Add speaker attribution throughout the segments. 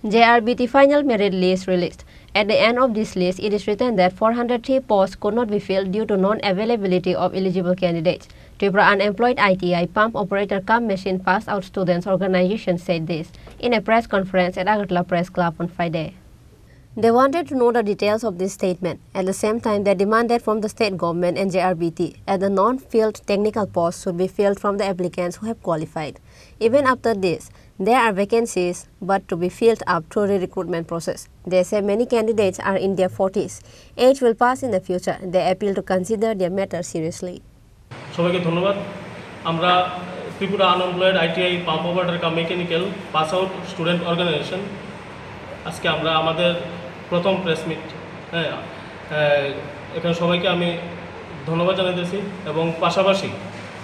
Speaker 1: JRBT final merit list released. At the end of this list, it is written that 403 posts could not be filled due to non-availability of eligible candidates. Tripura Unemployed ITI Pump Operator Cum Machine Passed Out Students Organization said this in a press conference at Agartala Press Club on Friday. They wanted to know the details of this statement. At the same time, they demanded from the state government and JRBT that the non-filled technical posts should be filled from the applicants who have qualified. Even after this, there are vacancies but to be filled up through the recruitment process. They say many candidates are in their 40s. Age will pass in the future. They appeal to consider their matter seriously.
Speaker 2: সবাইকে ধন্যবাদ। আমরা Tripura unemployed ITI pump operator cum mechanical pass out student organisation আজকে আমরা আমাদের প্রথম press meet এখানে সবাইকে আমি ধন্যবাদ জানাতেছি এবং পাশাপাশি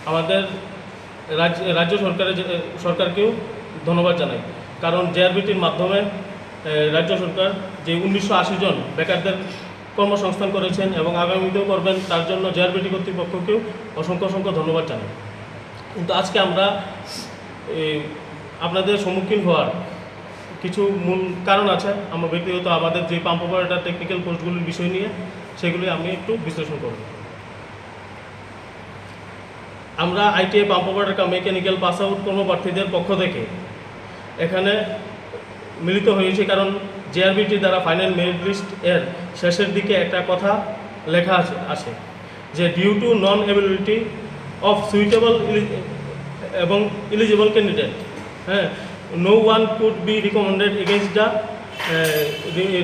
Speaker 2: আমাদের রাজ্য সরকারকেও ধন্যবাদ জানাই, কারণ জেআরবিটির মাধ্যমে রাজ্য সরকার যে 1980 জন বেকারদের কর্মসংস্থান করেছেন এবং আগামীতেও করবেন, তার জন্য জেআরবিটি কর্তৃপক্ষকেও অসংখ্য ধন্যবাদ জানাই। কিন্তু আজকে আমরা আপনাদের সম্মুখীন হওয়ার কিছু মূল কারণ আছে। আমরা ব্যক্তিগত আমাদের যে পাম্প অপারেটর টেকনিক্যাল পোস্টগুলির বিষয় নিয়ে সেগুলি আমি একটু বিশ্লেষণ করব। আমরা ITI pump operator cum mechanical pass out কর্মপ্রার্থীদের পক্ষ থেকে এখানে মিলিত হয়েছি, কারণ জেআরবিটি দ্বারা ফাইনাল মেরিট লিস্ট এর শেষের দিকে একটা কথা লেখা আছে যে due to non availability of suitable এবং eligible candidate, no one could be recommended against the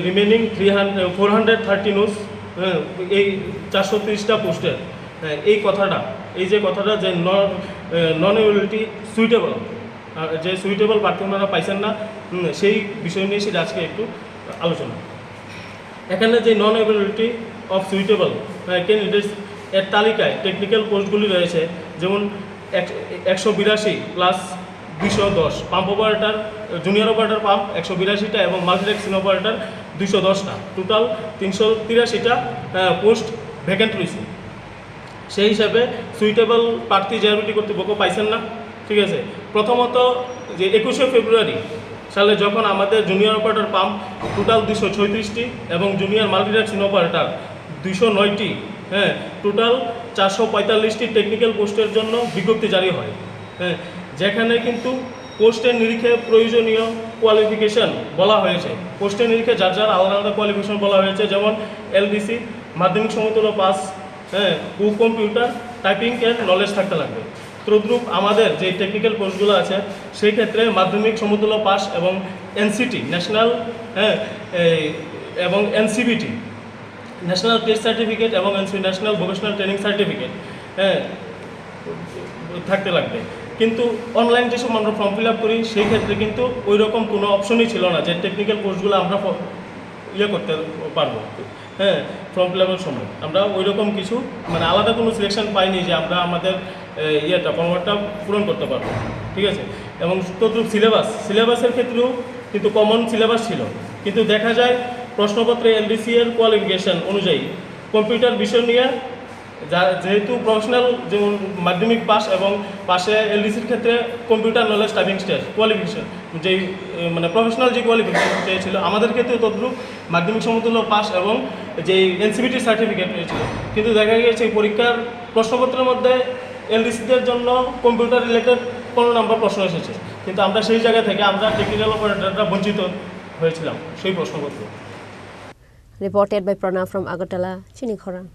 Speaker 2: remaining 430 no's এই 430টা পোস্টের এই যে কথাটা যে নন অ্যাভেলেবিলিটি সুইটেবল, যে সুইটেবল প্রার্থী ওনারা পাইছেন না, সেই বিষয় নিয়ে সেটা আজকে একটু আলোচনা। এখানে যে non availability of suitable candidates এর তালিকায় টেকনিক্যাল পোস্টগুলি রয়েছে, যেমন 182 plus 210 pump operator junior operator pump 182টা এবং মাল্টিটেক সিন অপারেটর 210টা, টোটাল 383টা পোস্ট ভ্যাকেন্ট রয়েছে। সেই হিসাবে সুইটেবল প্রার্থী জেআরবিটি কর্তৃপক্ষ পাইছেন না। ঠিক আছে, প্রথমত যে 21শে ফেব্রুয়ারি সালে যখন আমাদের জুনিয়র অপারেটর পাম্প টোটাল 236টি এবং জুনিয়র মাল্টিটেক সিন অপারেটর 209টি, টোটাল 445টি টেকনিক্যাল পোস্টের জন্য বিজ্ঞপ্তি জারি হয়, যেখানে কিন্তু পোস্টের নিরিখে প্রয়োজনীয় কোয়ালিফিকেশান বলা হয়েছে। পোস্টের নিরিখে যার আলাদা আলাদা কোয়ালিফিকেশন বলা হয়েছে, যেমন এলডিসি মাধ্যমিক সমতুল্য পাস, ও কম্পিউটার টাইপিং এর নলেজ থাকতে লাগবে। তদ্রূপ আমাদের যে টেকনিক্যাল পোস্টগুলো আছে সেই ক্ষেত্রে মাধ্যমিক সমতুল্য পাস এবং এনসিটি ন্যাশনাল এবং এনসিবিটি ন্যাশনাল টেস্ট সার্টিফিকেট এবং ন্যাশনাল ভোকেশনাল ট্রেনিং সার্টিফিকেট থাকতে লাগবে। কিন্তু অনলাইন যেসব আমরা ফর্ম ফিল আপ করি সেই ক্ষেত্রে কিন্তু ওই রকম কোনো অপশনই ছিল না যে টেকনিক্যাল পোস্টগুলো আমরা করতে পারবো। ফর্ম ফিল আপের সময় আমরা ওই রকম কিছু আলাদা কোনো সিলেকশন পাইনি যে আমরা আমাদের ফর্মটা পূরণ করতে পারবো। ঠিক আছে, এবং তদ্রূপ সিলেবাসের ক্ষেত্রেও কিন্তু কমন সিলেবাস ছিল, কিন্তু দেখা যায় প্রশ্নপত্রে এলডিসি এর কোয়ালিফিকেশান অনুযায়ী কম্পিউটার বিষয় নিয়ে যেহেতু প্রফেশনাল যেমন মাধ্যমিক পাস এবং পাশে এলডিসির ক্ষেত্রে computer knowledge typing stage qualification যেই প্রফেশনাল যে কোয়ালিফিকেশান চেয়েছিল, আমাদের ক্ষেত্রে তদ্রূপ মাধ্যমিক সমতুল্য পাস এবং যেই এনসিবিটি সার্টিফিকেট পেয়েছিল। কিন্তু দেখা গিয়েছে পরীক্ষার প্রশ্নপত্রের মধ্যে এলডিসিদের জন্য কম্পিউটার রিলেটেড 15 নম্বর প্রশ্ন এসেছে, কিন্তু আমরা সেই জায়গা থেকে আমরা টেকনিক্যাল অপারেটররা বঞ্চিত হয়েছিলাম সেই প্রশ্নপত্র।
Speaker 1: Reported by Pranav from Agartala, Chini Khorang.